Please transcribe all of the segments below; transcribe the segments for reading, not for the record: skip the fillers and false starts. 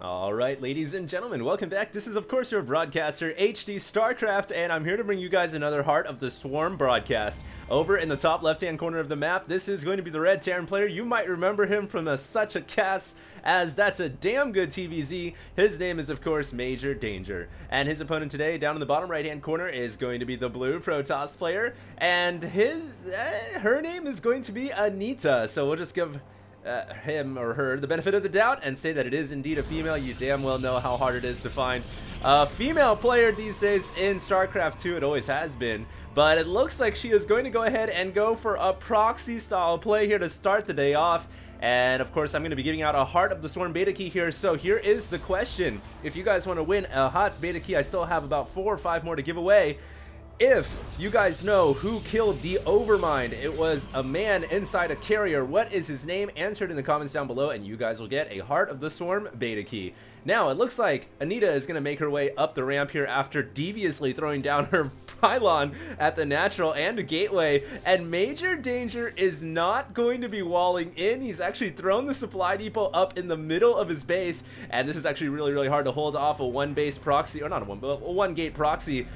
Alright, ladies and gentlemen, welcome back. This is, of course, your broadcaster, HD StarCraft, and I'm here to bring you guys another Heart of the Swarm broadcast. Over in the top left-hand corner of the map, this is going to be the Red Terran player. You might remember him from such a cast as That's a Damn Good TVZ. His name is, of course, MagerDanger. And his opponent today, down in the bottom right-hand corner, is going to be the blue Protoss player. And her name is going to be Anita. So we'll just give him or her the benefit of the doubt and say that it is indeed a female. You damn well know how hard it is to find a female player these days in StarCraft 2. It always has been, but it looks like she is going to go ahead and go for a proxy style play here to start the day off. And of course, I'm going to be giving out a Heart of the Swarm beta key here. So here is the question: if you guys want to win a HOTS beta key, I still have about 4 or 5 more to give away. If you guys know who killed the Overmind, it was a man inside a carrier. What is his name? Answer it in the comments down below, and you guys will get a Heart of the Swarm beta key. Now, it looks like Anita is going to make her way up the ramp here after deviously throwing down her pylon at the natural and a gateway, and MagerDanger is not going to be walling in. He's actually thrown the supply depot up in the middle of his base, and this is actually really hard to hold off a one-base proxy, or not a one, but a one-gate proxy,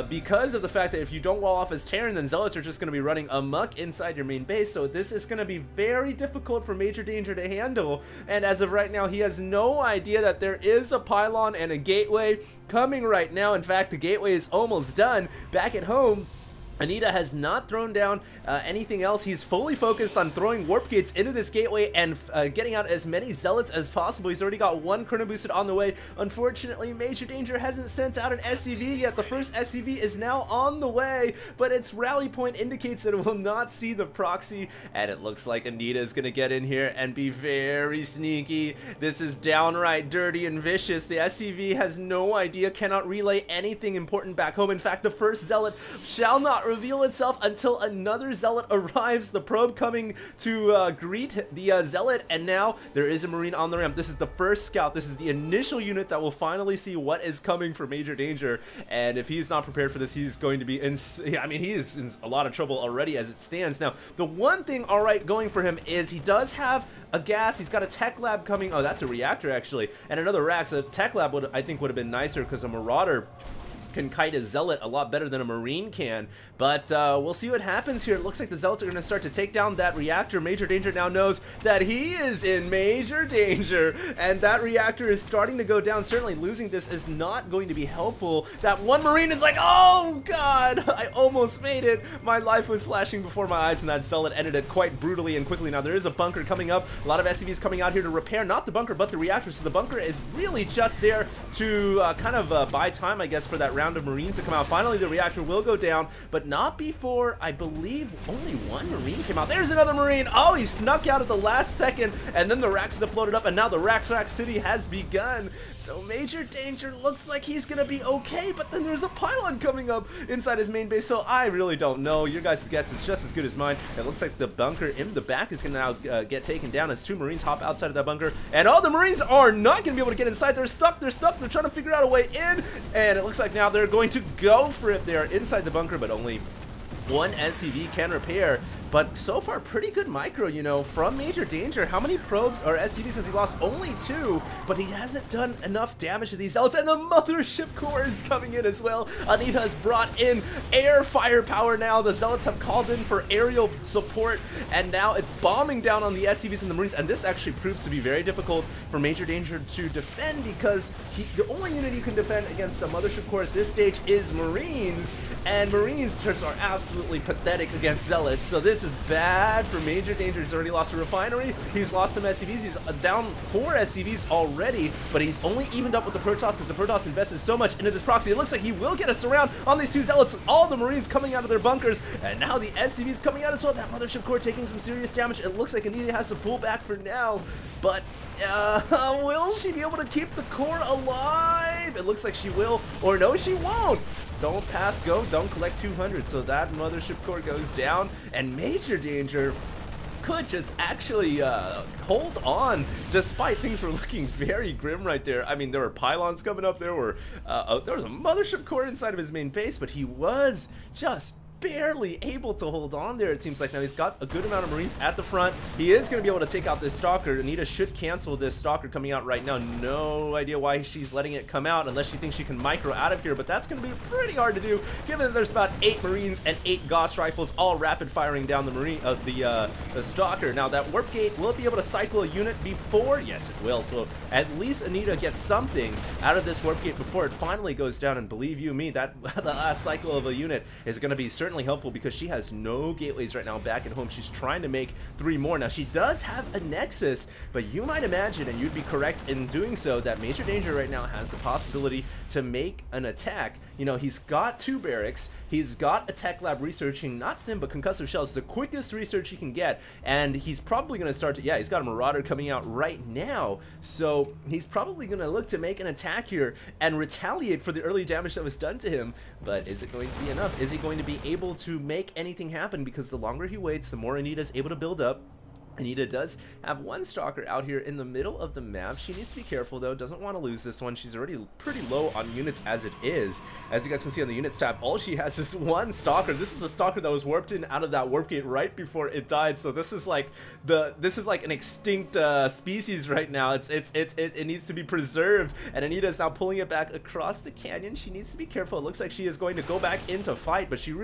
because of the fact that if you don't wall off as Terran, then Zealots are just going to be running amok inside your main base. So this is going to be very difficult for MagerDanger to handle, and as of right now, he has no idea that there is a pylon and a gateway coming right now. In fact, the gateway is almost done. Back at home, Anita has not thrown down anything else. He's fully focused on throwing warp gates into this gateway and getting out as many Zealots as possible. He's already got 1 chrono boosted on the way. Unfortunately, MagerDanger hasn't sent out an SCV yet. The first SCV is now on the way, but its rally point indicates that it will not see the proxy, and it looks like Anita is going to get in here and be very sneaky. This is downright dirty and vicious. The SCV has no idea, cannot relay anything important back home. In fact, the first Zealot shall not reveal itself until another Zealot arrives. The probe coming to greet the Zealot, and now there is a Marine on the ramp. This is the first scout. This is the initial unit that will finally see what is coming for MagerDanger, and if he's not prepared for this, he's going to be he is in a lot of trouble already as it stands. Now, the one thing alright going for him is he does have a gas. He's got a tech lab coming. Oh, that's a reactor actually, and another rack. So a tech lab would, I think, would have been nicer because a Marauder can kite a Zealot a lot better than a Marine can, but we'll see what happens here. It looks like the Zealots are going to start to take down that reactor. MagerDanger now knows that he is in major danger, and that reactor is starting to go down. Certainly losing this is not going to be helpful. That one Marine is like, oh god, I almost made it. My life was flashing before my eyes, and that Zealot ended it quite brutally and quickly. Now there is a bunker coming up. A lot of SCVs coming out here to repair, not the bunker, but the reactor. So the bunker is really just there to kind of buy time, I guess, for that round of Marines to come out. Finally, the reactor will go down, but not before, I believe, only 1 Marine came out. There's another Marine. Oh, he snuck out at the last second, and then the racks have floated up, and now the rack city has begun. So MagerDanger looks like he's gonna be okay, but then there's a pylon coming up inside his main base, so I really don't know. Your guys' guess is just as good as mine. It looks like the bunker in the back is gonna now get taken down as 2 Marines hop outside of that bunker, and all the Marines are not gonna be able to get inside. They're stuck. They're trying to figure out a way in, and it looks like now they're going to go for it. They are inside the bunker, but only 1 SCV can repair. But so far, pretty good micro, you know, from MagerDanger. How many probes or SCVs has he lost? Only 2, but he hasn't done enough damage to these Zealots, and the Mothership Core is coming in as well. Anita has brought in air firepower now. The Zealots have called in for aerial support, and now it's bombing down on the SCVs and the Marines, and this actually proves to be very difficult for MagerDanger to defend, because the only unit you can defend against a Mothership Core at this stage is Marines, and Marines just are absolutely pathetic against Zealots. So this is bad for MagerDanger. He's already lost a refinery. He's lost some SCVs. He's down 4 SCVs already, but he's only evened up with the Protoss because the Protoss invested so much into this proxy. It looks like he will get us around on these 2 Zealots. All the Marines coming out of their bunkers, and now the SCVs coming out as well. That Mothership Core taking some serious damage. It looks like Anita has to pull back for now, but will she be able to keep the core alive? It looks like she will, or no, she won't. Don't pass go, don't collect 200. So that Mothership Core goes down, and MagerDanger could just actually hold on, despite things were looking very grim right there. I mean, there were pylons coming up, there was a Mothership Core inside of his main base, but he was just barely able to hold on there, it seems like. Now he's got a good amount of Marines at the front. He is going to be able to take out this Stalker. Anita should cancel this Stalker coming out right now. No idea why she's letting it come out unless she thinks she can micro out of here, but that's going to be pretty hard to do given that there's about 8 Marines and 8 Gauss rifles all rapid firing down the Stalker. Now that warp gate, will it be able to cycle a unit before? Yes, it will. So at least Anita gets something out of this warp gate before it finally goes down, and believe you me, that the last cycle of a unit is going to be certainly helpful because she has no gateways right now back at home. She's trying to make 3 more. Now she does have a Nexus, but you might imagine, and you'd be correct in doing so, that MagerDanger right now has the possibility to make an attack. You know, he's got 2 barracks, he's got a tech lab researching not sim but concussive shells, the quickest research he can get, and he's probably going to start to, yeah, he's got a Marauder coming out right now, so he's probably going to look to make an attack here and retaliate for the early damage that was done to him. But is it going to be enough? Is he going to be able to make anything happen? Because the longer he waits, the more Anita's able to build up. Anita does have 1 Stalker out here in the middle of the map. She needs to be careful though, doesn't want to lose this one. She's already pretty low on units as it is. As you guys can see on the units tab, all she has is 1 Stalker. This is the Stalker that was warped in out of that warp gate right before it died. So this is like an extinct species right now. It needs to be preserved, and Anita is now pulling it back across the canyon. She needs to be careful. It looks like she is going to go back into fight, but she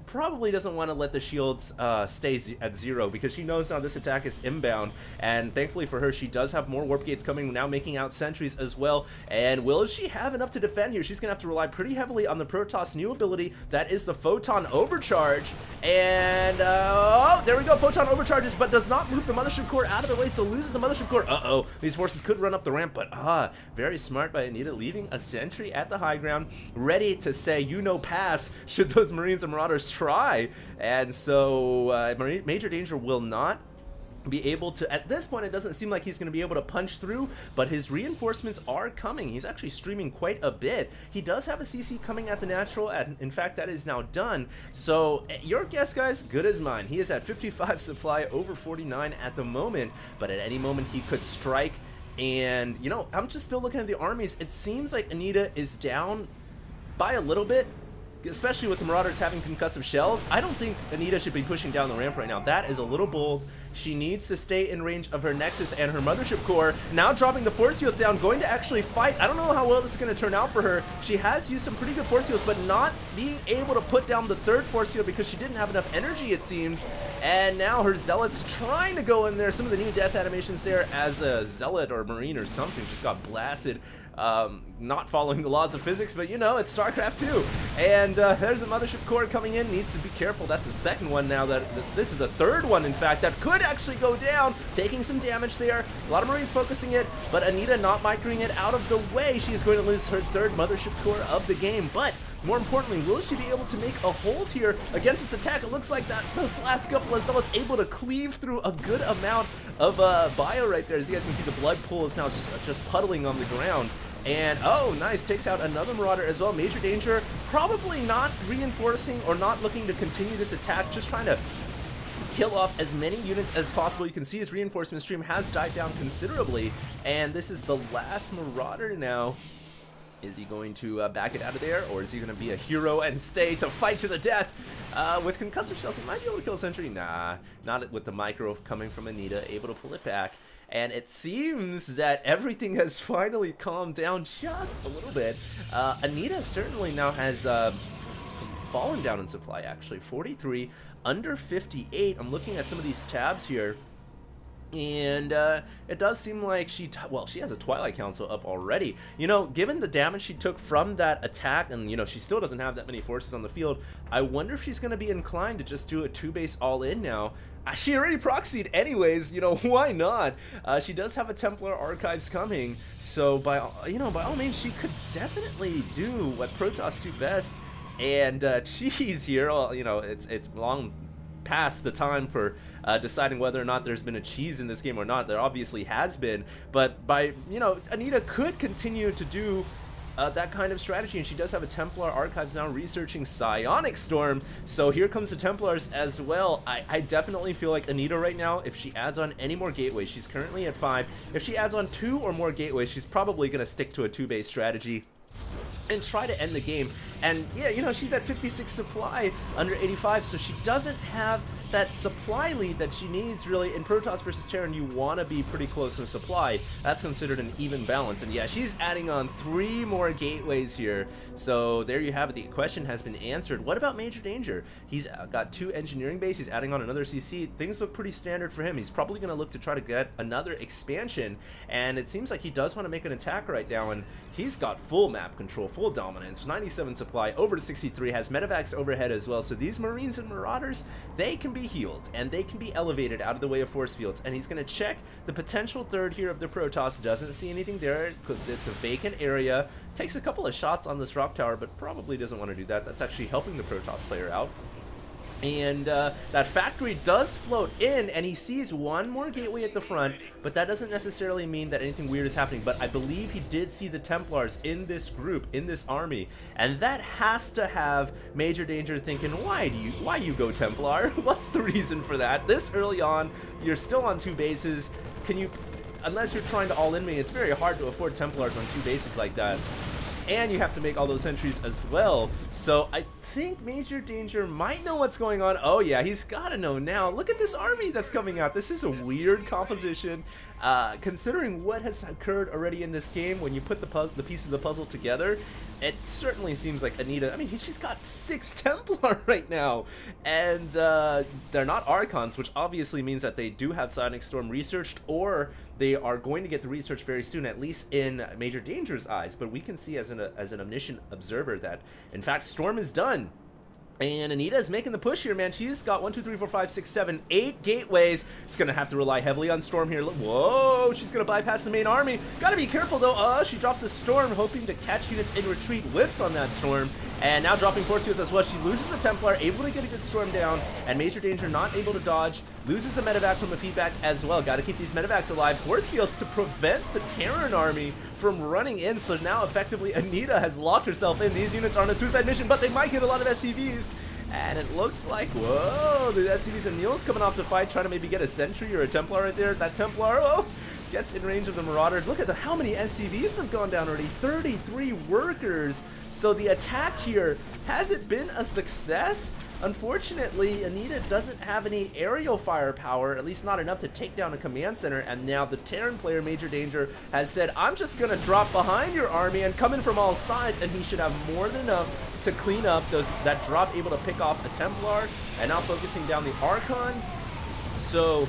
probably doesn't want to let the shields stay at 0 because she knows now this attack is inbound, and thankfully for her, she does have more warp gates coming now, making out sentries as well. And will she have enough to defend here? She's gonna have to rely pretty heavily on the Protoss' new ability, that is the Photon Overcharge. And oh, there we go, Photon Overcharges, but does not move the Mothership Core out of the way, so loses the Mothership Core. Uh-oh, these forces could run up the ramp, but very smart by Anita, leaving a sentry at the high ground, ready to say, you know, pass should those Marines and Marauders try. And so MagerDanger will not be able to, at this point it doesn't seem like he's going to be able to punch through, but his reinforcements are coming. He's actually streaming quite a bit. He does have a CC coming at the natural, and in fact that is now done. So your guess, guys, good as mine. He is at 55 supply, over 49 at the moment, but at any moment he could strike. And you know, I'm just still looking at the armies. It seems like Anita is down by a little bit, especially with the Marauders having concussive shells. I don't think Anita should be pushing down the ramp right now. That is a little bold. She needs to stay in range of her Nexus and her Mothership Core. Now dropping the force fields down, going to actually fight. I don't know how well this is going to turn out for her. She has used some pretty good force fields, but not being able to put down the 3rd force field because she didn't have enough energy, it seems. And now her Zealots trying to go in there. Some of the new death animations there as a Zealot or Marine or something just got blasted. Not following the laws of physics, but you know, it's StarCraft 2. And there's a Mothership Core coming in, needs to be careful. That's the 2nd one now. This is the 3rd one, in fact, that could actually go down, taking some damage there. A lot of Marines focusing it, but Anita not microing it out of the way. She is going to lose her 3rd Mothership Core of the game, but more importantly, will she be able to make a hold here against this attack? It looks like that those last couple of Zealots able to cleave through a good amount of bio right there. As you guys can see, the blood pool is now just puddling on the ground. And oh, nice, takes out another Marauder as well. MagerDanger probably not reinforcing or not looking to continue this attack, just trying to kill off as many units as possible. You can see his reinforcement stream has died down considerably, and this is the last Marauder now. Is he going to back it out of there, or is he going to be a hero and stay to fight to the death? With concussive shells, he might be able to kill a sentry. Nah, not with the micro coming from Anita, able to pull it back. And it seems that everything has finally calmed down just a little bit. Anita certainly now has fallen down in supply, actually. 43, under 58. I'm looking at some of these tabs here. And it does seem like she has a Twilight Council up already. You know, given the damage she took from that attack, and you know, she still doesn't have that many forces on the field, I wonder if she's going to be inclined to just do a 2-base all-in now. She already proxied anyways, you know, why not? She does have a Templar Archives coming, so by all means, she could definitely do what Protoss do best. And cheese here, well, you know, it's long past the time for deciding whether or not there's been a cheese in this game or not. There obviously has been, but by, you know, Anita could continue to do that kind of strategy, and she does have a Templar Archives now researching Psionic Storm, so here comes the Templars as well. I definitely feel like Anita right now, if she adds on any more gateways, she's currently at 5, if she adds on 2 or more gateways, she's probably going to stick to a 2-base strategy. and try to end the game. And yeah, you know, she's at 56 supply under 85, so she doesn't have that supply lead that she needs really. In Protoss versus Terran, you want to be pretty close in supply. That's considered an even balance. And yeah, she's adding on 3 more gateways here. So there you have it. The question has been answered. What about MagerDanger? He's got 2 engineering base. He's adding on another CC. Things look pretty standard for him. He's probably going to look to try to get another expansion. And it seems like he does want to make an attack right now. And he's got full map control, full dominance, 97 supply, over to 63, has medevacs overhead as well. So these Marines and Marauders, they can be healed and they can be elevated out of the way of force fields. And he's going to check the potential third here of the Protoss. Doesn't see anything there because it's a vacant area. Takes a couple of shots on this rock tower, but probably doesn't want to do that. That's actually helping the Protoss player out. And that factory does float in, and he sees 1 more gateway at the front, but that doesn't necessarily mean that anything weird is happening. But I believe he did see the Templars in this group, in this army, and that has to have MagerDanger thinking, why you go Templar? What's the reason for that? This early on, you're still on 2 bases. Can you, unless you're trying to all-in me, it's very hard to afford Templars on 2 bases like that. And you have to make all those entries as well. So I think MagerDanger might know what's going on. Oh yeah, he's gotta know now. Look at this army that's coming out. This is a weird composition. Considering what has occurred already in this game, when you put the pieces of the puzzle together, it certainly seems like Anita, I mean, she's got 6 Templar right now. And they're not Archons, which obviously means that they do have Psionic Storm researched, or they are going to get the research very soon, at least in MagerDanger's eyes. But we can see as an omniscient observer that, in fact, Storm is done. And Anita is making the push here, man. She's got 1, 2, 3, 4, 5, 6, 7, 8 gateways. It's going to have to rely heavily on Storm here. Look, whoa, she's going to bypass the main army. Got to be careful, though. She drops a Storm, hoping to catch units in retreat. Whiffs on that Storm. And now dropping force fields as well. She loses the Templar, able to get a good Storm down. And MagerDanger not able to dodge. Loses the medevac from a feedback as well. Got to keep these medevacs alive. Force fields to prevent the Terran army from running in. So now effectively Anita has locked herself in. These units are on a suicide mission, but they might get a lot of SCVs. And it looks like, whoa, the SCVs and Mules coming off to fight, trying to maybe get a Sentry or a Templar right there. That Templar, oh, gets in range of the Marauders. Look at how many SCVs have gone down already. 33 workers. So the attack here, has it been a success? Unfortunately, Anita doesn't have any aerial firepower, at least not enough to take down a command center, and now the Terran player, MagerDanger, has said, I'm just going to drop behind your army and come in from all sides, and he should have more than enough to clean up that drop, able to pick off a Templar, and now focusing down the Archon. So,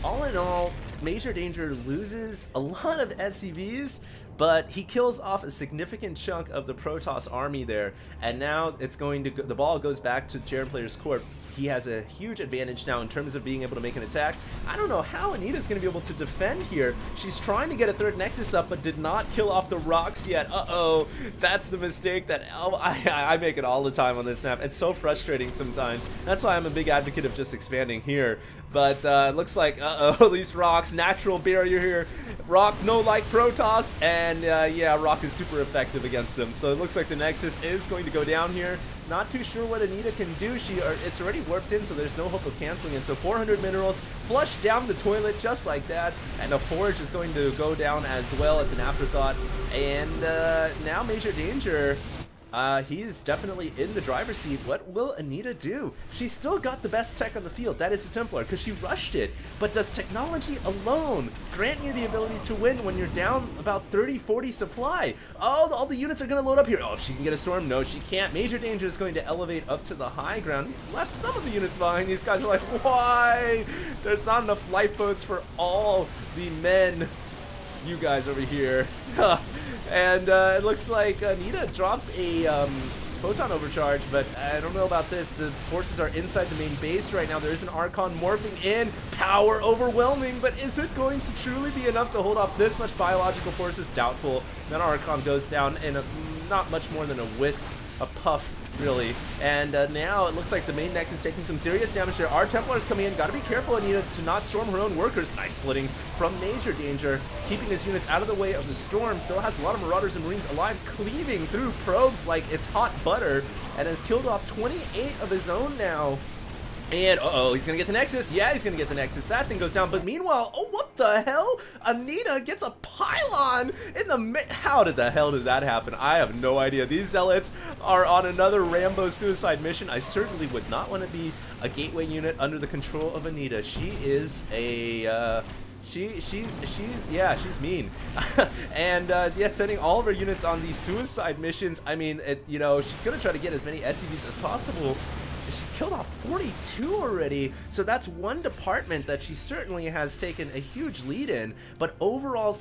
all in all, MagerDanger loses a lot of SCVs, but he kills off a significant chunk of the Protoss army there, and now it's going to go, the ball goes back to Terran player's court. He has a huge advantage now in terms of being able to make an attack. I don't know how Anita's going to be able to defend here. She's trying to get a 3rd Nexus up, but did not kill off the rocks yet. Uh-oh, that's the mistake that I make it all the time on this map. It's so frustrating sometimes. That's why I'm a big advocate of just expanding here. But it looks like, uh-oh, these rocks, natural barrier here. Rock, no like Protoss, and yeah, Rock is super effective against them. So it looks like the Nexus is going to go down here. Not too sure what Anita can do. It's already warped in, so there's no hope of canceling it. So 400 minerals, flush down the toilet just like that, and a Forge is going to go down as well as an afterthought. And now MagerDanger, he's definitely in the driver's seat. What will Anita do? She's still got the best tech on the field. That is the Templar, because she rushed it. But does technology alone grant you the ability to win when you're down about 30-40 supply? Oh, all the units are going to load up here. Oh, she can get a Storm? No, she can't. MagerDanger is going to elevate up to the high ground. He left some of the units behind. These guys are like, why? There's not enough lifeboats for all the men. You guys over here. And it looks like Anita drops a Photon Overcharge, but I don't know about this. The forces are inside the main base right now. There is an Archon morphing in. Power overwhelming, but is it going to truly be enough to hold off this much biological forces? Doubtful. That Archon goes down in not much more than a wisp, a puff, really. And now it looks like the main Nexus is taking some serious damage. There are Templars coming in. Gotta be careful, Anita, to not storm her own workers. Nice splitting from MagerDanger, keeping his units out of the way of the storm. Still has a lot of Marauders and Marines alive, cleaving through probes like it's hot butter, and has killed off 28 of his own now. And, uh-oh, he's gonna get the Nexus. Yeah, he's gonna get the Nexus. That thing goes down. But meanwhile, oh, what the hell? Anita gets a pylon in the how did the hell did that happen? I have no idea. These Zealots are on another Rambo suicide mission. I certainly would not want to be a gateway unit under the control of Anita. She is a, she's mean. And yeah, sending all of her units on these suicide missions. I mean, you know, she's gonna try to get as many SCVs as possible. She's killed off 42 already, so that's one department that she certainly has taken a huge lead in, but overall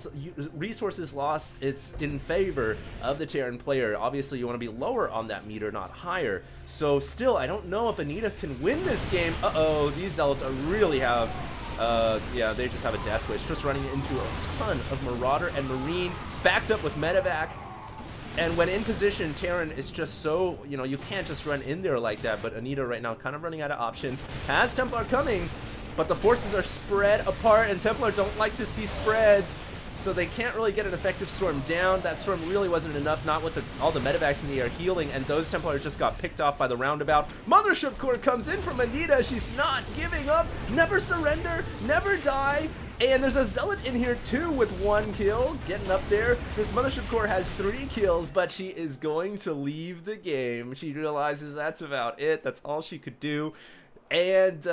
resources lost, it's in favor of the Terran player. Obviously, you want to be lower on that meter, not higher. So still, I don't know if Anita can win this game. Uh-oh, these Zealots really have yeah, they just have a death wish, just running into a ton of Marauder and Marine, backed up with Medevac. And when in position, Terran is just so, you know, you can't just run in there like that. But Anita right now kind of running out of options. Has Templar coming, but the forces are spread apart, and Templar don't like to see spreads. So they can't really get an effective storm down. That storm really wasn't enough, not with all the medevacs in the air healing, and those Templars just got picked off by the roundabout. Mothership Core comes in from Anita. She's not giving up. Never surrender, never die. And there's a Zealot in here too with 1 kill, getting up there. This Mothership Core has 3 kills, but she is going to leave the game. She realizes that's about it. That's all she could do. And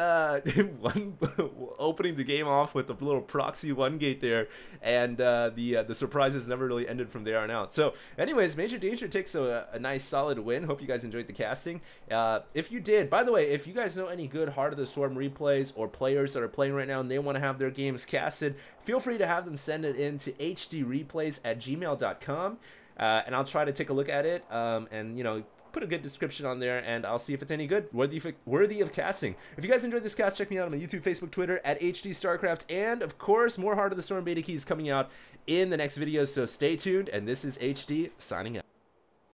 opening the game off with a little proxy 1 gate there, and the surprises never really ended from there on out. So anyways, MagerDanger takes a nice solid win. Hope you guys enjoyed the casting. If you did, by the way, if you guys know any good Heart of the Swarm replays or players that are playing right now and they want to have their games casted, feel free to have them send it in to HDreplays@gmail.com, and I'll try to take a look at it, and you know, put a good description on there, and I'll see if it's any good, worthy of casting. If you guys enjoyed this cast, check me out on my YouTube, Facebook, Twitter at HD Starcraft, and of course, more Heart of the Storm beta keys coming out in the next video, so stay tuned, and this is HD signing out.